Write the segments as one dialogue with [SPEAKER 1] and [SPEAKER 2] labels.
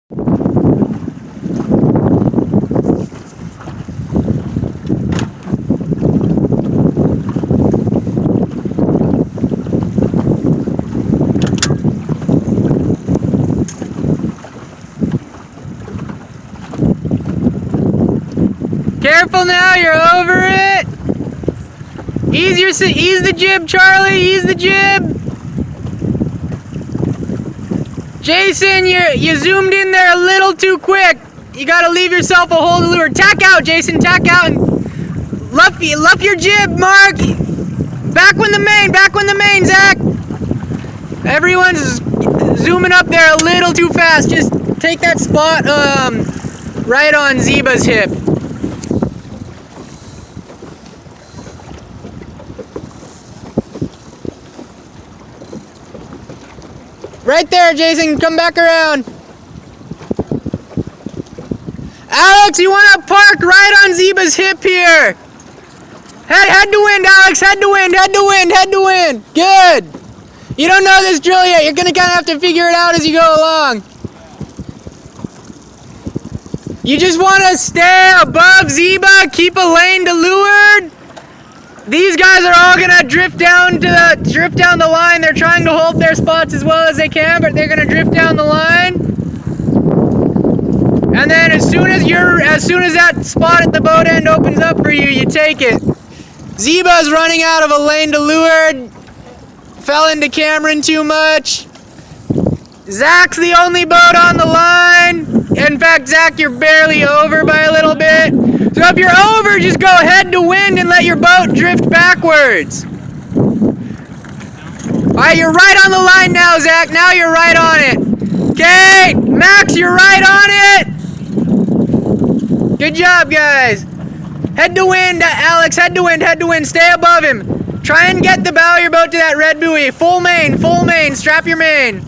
[SPEAKER 1] Careful now, you're over it. Ease the jib, Charlie, ease the jib. Jason, you zoomed in there a little too quick. You gotta leave yourself a hole to lure. Tack out, Jason, tack out. And luff your jib, Mark. Back when the main, Zach. Everyone's zooming up there a little too fast. Just take that spot right on Zeba's hip. Right there, Jason, come back around. Alex, you want to park right on Zeba's hip here. Head to wind, Alex, head to wind. Good. You don't know this drill yet. You're going to kind of have to figure it out as you go along. You just want to stay above Zeba, keep a lane to leeward. These guys are all gonna drift down the line. They're trying to hold their spots as well as they can, but they're gonna drift down the line. And then as soon as that spot at the boat end opens up for you, you take it. Zeba's running out of a lane to leeward. Fell into Cameron too much. Zach's the only boat on the line. In fact, Zach, you're barely over by a little bit. So if you're over, just go head to wind and let your boat drift backwards. Alright, you're right on the line now, Zach. Now you're right on it. Okay, Max, you're right on it. Good job, guys. Head to wind, Alex. Head to wind. Stay above him. Try and get the bow of your boat to that red buoy. Full main. Strap your main.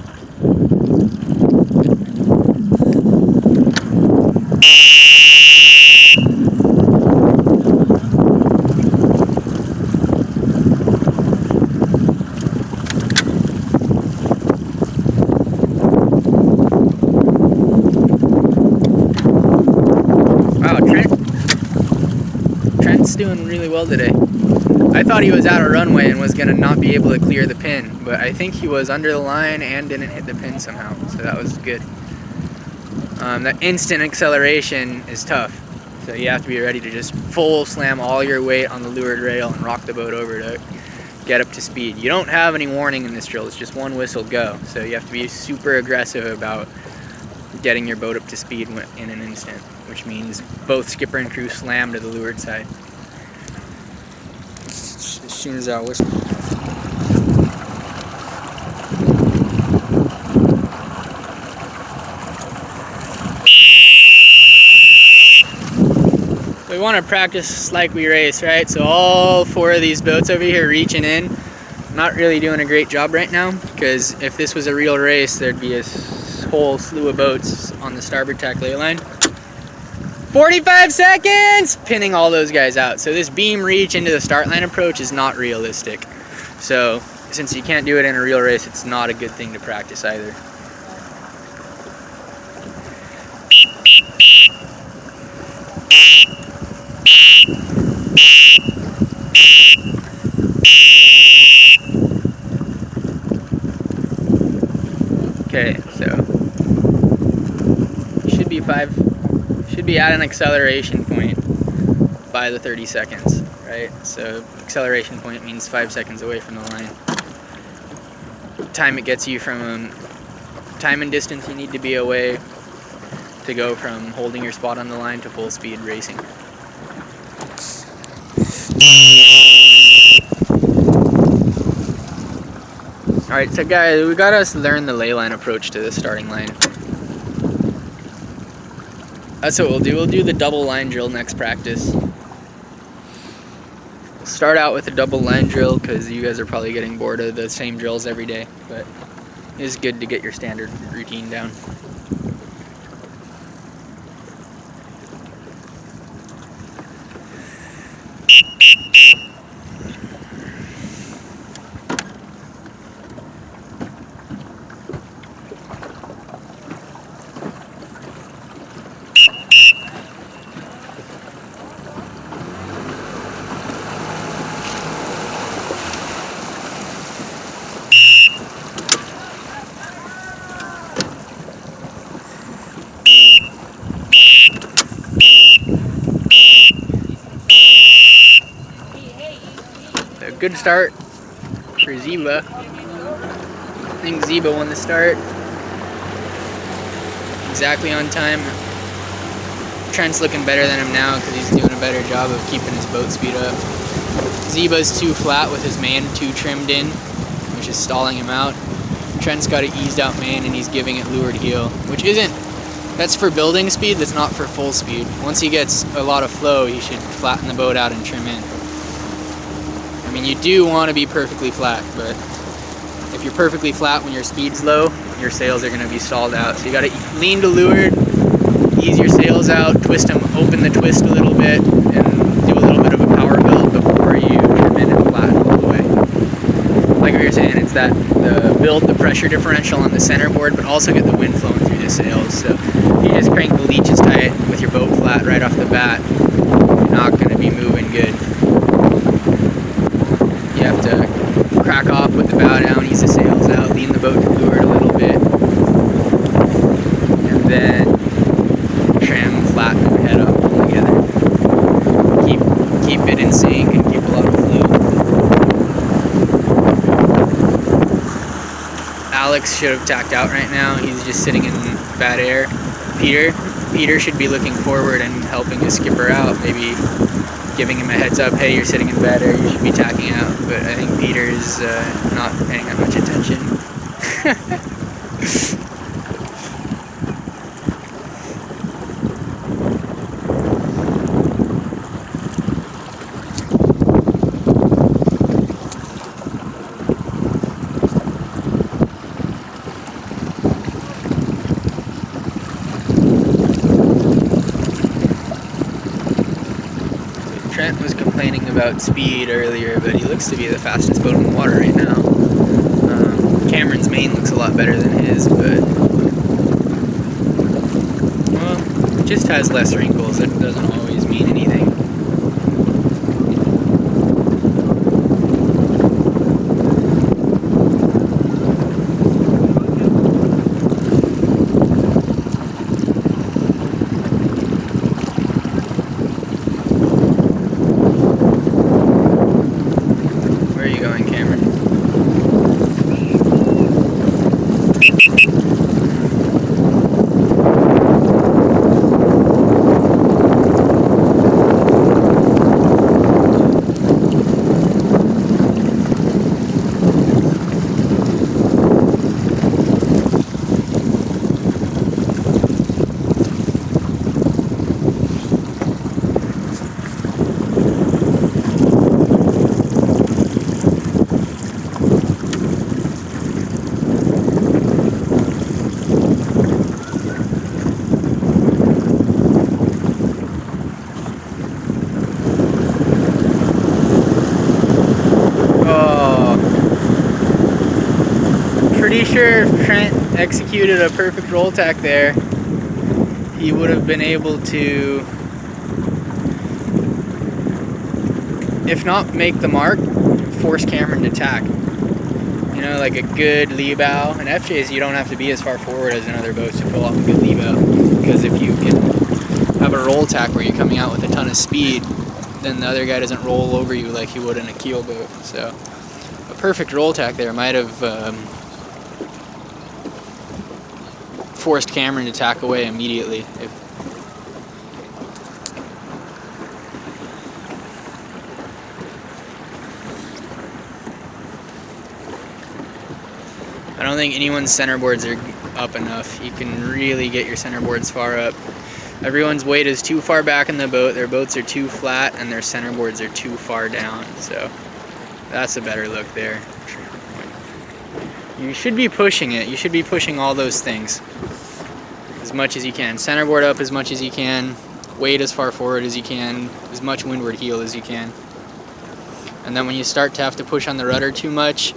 [SPEAKER 1] Doing really well today. I thought he was out of runway and was gonna not be able to clear the pin, but I think he was under the line and didn't hit the pin somehow, so that was good. That instant acceleration is tough, so you have to be ready to just full slam all your weight on the leeward rail and rock the boat over to get up to speed. You don't have any warning in this drill, it's just one whistle go, so you have to be super aggressive about getting your boat up to speed in an instant, which means both skipper and crew slam to the leeward side. As soon as I whistle. We want to practice like we race, right? So all four of these boats over here reaching in. Not really doing a great job right now, because if this was a real race, there'd be a whole slew of boats on the starboard tack lay line. 45 seconds! Pinning all those guys out. So this beam reach into the start line approach is not realistic. So since you can't do it in a real race, it's not a good thing to practice either. Okay, so should be at an acceleration point by the 30 seconds, right? So acceleration point means 5 seconds away from the line. Time it gets you from time and distance you need to be away to go from holding your spot on the line to full speed racing. Alright, so guys, we gotta learn the ley line approach to the starting line. That's what we'll do. We'll do the double line drill next practice. We'll start out with a double line drill because you guys are probably getting bored of the same drills every day, but it's good to get your standard routine down. start for Zeba. I think Zeba won the start. Exactly on time. Trent's looking better than him now because he's doing a better job of keeping his boat speed up. Zeba's too flat with his main too trimmed in, which is stalling him out. Trent's got an eased out main and he's giving it leeward heel, which isn't, that's for building speed, that's not for full speed. Once he gets a lot of flow, he should flatten the boat out and trim in. I mean, you do want to be perfectly flat, but if you're perfectly flat when your speed's low, your sails are going to be stalled out. So you got to lean to leeward, ease your sails out, twist them, open the twist a little bit, and do a little bit of a power build before you trim in and flatten all the way. Like we were saying, it's that build the pressure differential on the centerboard, but also get the wind flowing through the sails. So if you just crank the leeches tight with your boat flat right off the bat, you're not going to be moving good. You have to crack off with the bow down, ease the sails out, lean the boat to leeward a little bit, and then trim, flatten, and head up all together. Keep it in sync and keep a lot of flow. Alex should have tacked out right now. He's just sitting in bad air. Peter should be looking forward and helping his skipper out, maybe giving him a heads up, hey, you're sitting in bad air, you should be tacking out. But I think Peter is not paying that much attention. Trent was complaining about speed earlier, but he looks to be the fastest boat in the water right now. Cameron's main looks a lot better than his, but well, it just has less wrinkles. That doesn't always mean anything. Pretty sure if Trent executed a perfect roll tack there, he would have been able to, if not make the mark, force Cameron to tack. You know, like a good lee bow. In FJs, you don't have to be as far forward as in other boats to pull off a good lee bow, because if you can have a roll tack where you're coming out with a ton of speed, then the other guy doesn't roll over you like he would in a keel boat. So a perfect roll tack there might have forced Cameron to tack away immediately. I don't think anyone's centerboards are up enough. You can really get your centerboards far up. Everyone's weight is too far back in the boat, their boats are too flat, and their centerboards are too far down. So that's a better look there. You should be pushing it. You should be pushing all those things as much as you can. Centerboard up as much as you can, weight as far forward as you can, as much windward heel as you can. And then when you start to have to push on the rudder too much,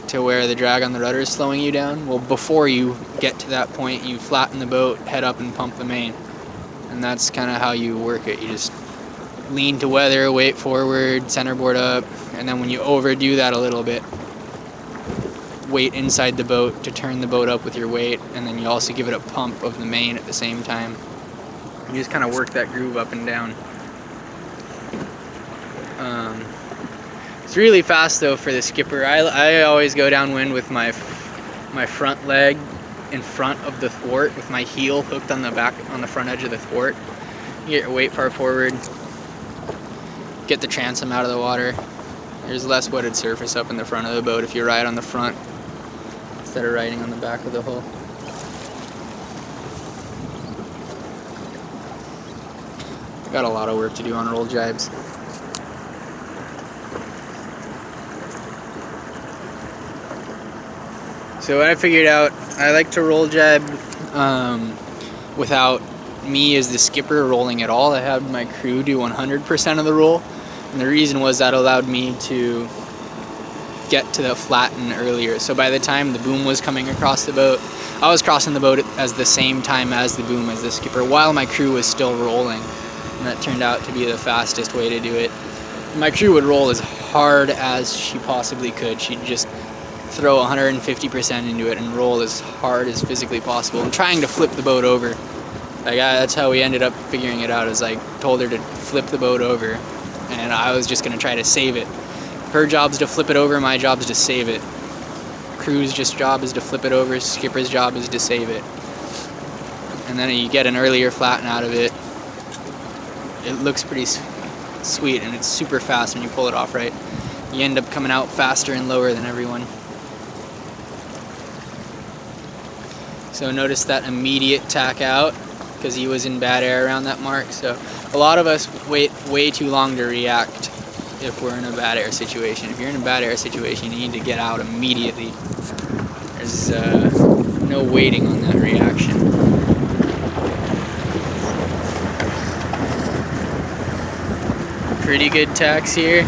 [SPEAKER 1] to where the drag on the rudder is slowing you down, well, before you get to that point, you flatten the boat, head up, and pump the main. And that's kind of how you work it. You just lean to weather, weight forward, centerboard up, and then when you overdo that a little bit, weight inside the boat to turn the boat up with your weight, and then you also give it a pump of the main at the same time. You just kind of work that groove up and down. It's really fast though for the skipper. I always go downwind with my front leg in front of the thwart with my heel hooked on the front edge of the thwart. You get your weight far forward, get the transom out of the water. There's less wetted surface up in the front of the boat if you ride on the front instead of riding on the back of the hull. Got a lot of work to do on roll jibes. So what I figured out, I like to roll jibe without me as the skipper rolling at all. I had my crew do 100% of the roll, and the reason was that allowed me to get to the flatten earlier. So by the time the boom was coming across the boat, I was crossing the boat at the same time as the boom as the skipper while my crew was still rolling, and that turned out to be the fastest way to do it. My crew would roll as hard as she possibly could. She'd just throw 150% into it and roll as hard as physically possible and trying to flip the boat over. Like that's how we ended up figuring it out, is I told her to flip the boat over and I was just going to try to save it. Her job's to flip it over, my job's to save it. Crew's job is to flip it over, skipper's job is to save it. And then you get an earlier flatten out of it. It looks pretty sweet and it's super fast when you pull it off right. You end up coming out faster and lower than everyone. So notice that immediate tack out because he was in bad air around that mark. So a lot of us wait way too long to react if we're in a bad air situation. If you're in a bad air situation, you need to get out immediately. There's no waiting on that reaction. Pretty good tacks here.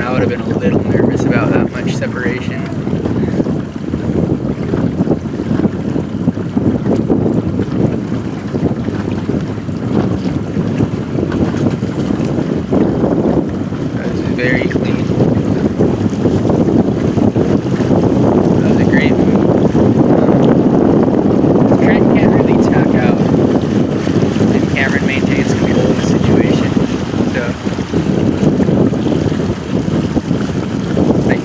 [SPEAKER 1] I would have been a little nervous about that much separation. That was very clean. That was a great move. Trent can't really tack out, and Cameron maintains control of the situation. So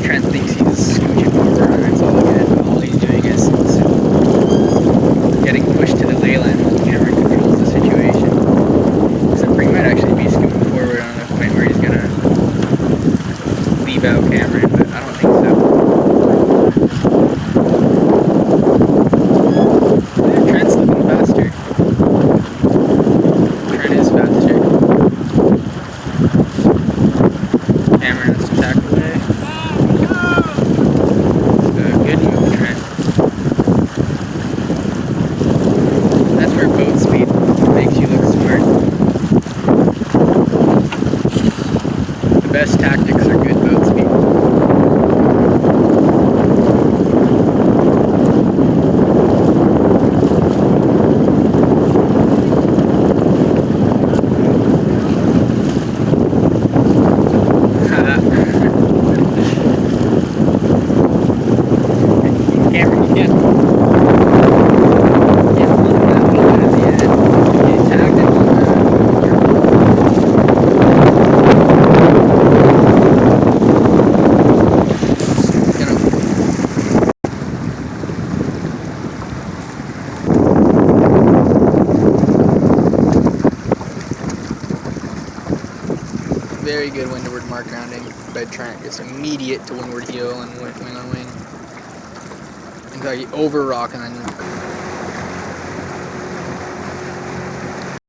[SPEAKER 1] Trent thinks he's scooching forward and it's all good. All he's doing is getting pushed to the ley line while Cameron controls the situation. Except for he might actually be scooting forward on the point where he's gonna leave out Cameron, but I don't think so. Yeah, Trent's looking faster. Trent is faster. Cameron has to tack away. Good move, Trent. That's where boat speed makes you look smart. The best tactics are good boat speed. Very good windward mark rounding by Trent. It's immediate to windward heel and wing on wing. In fact, you over rock and then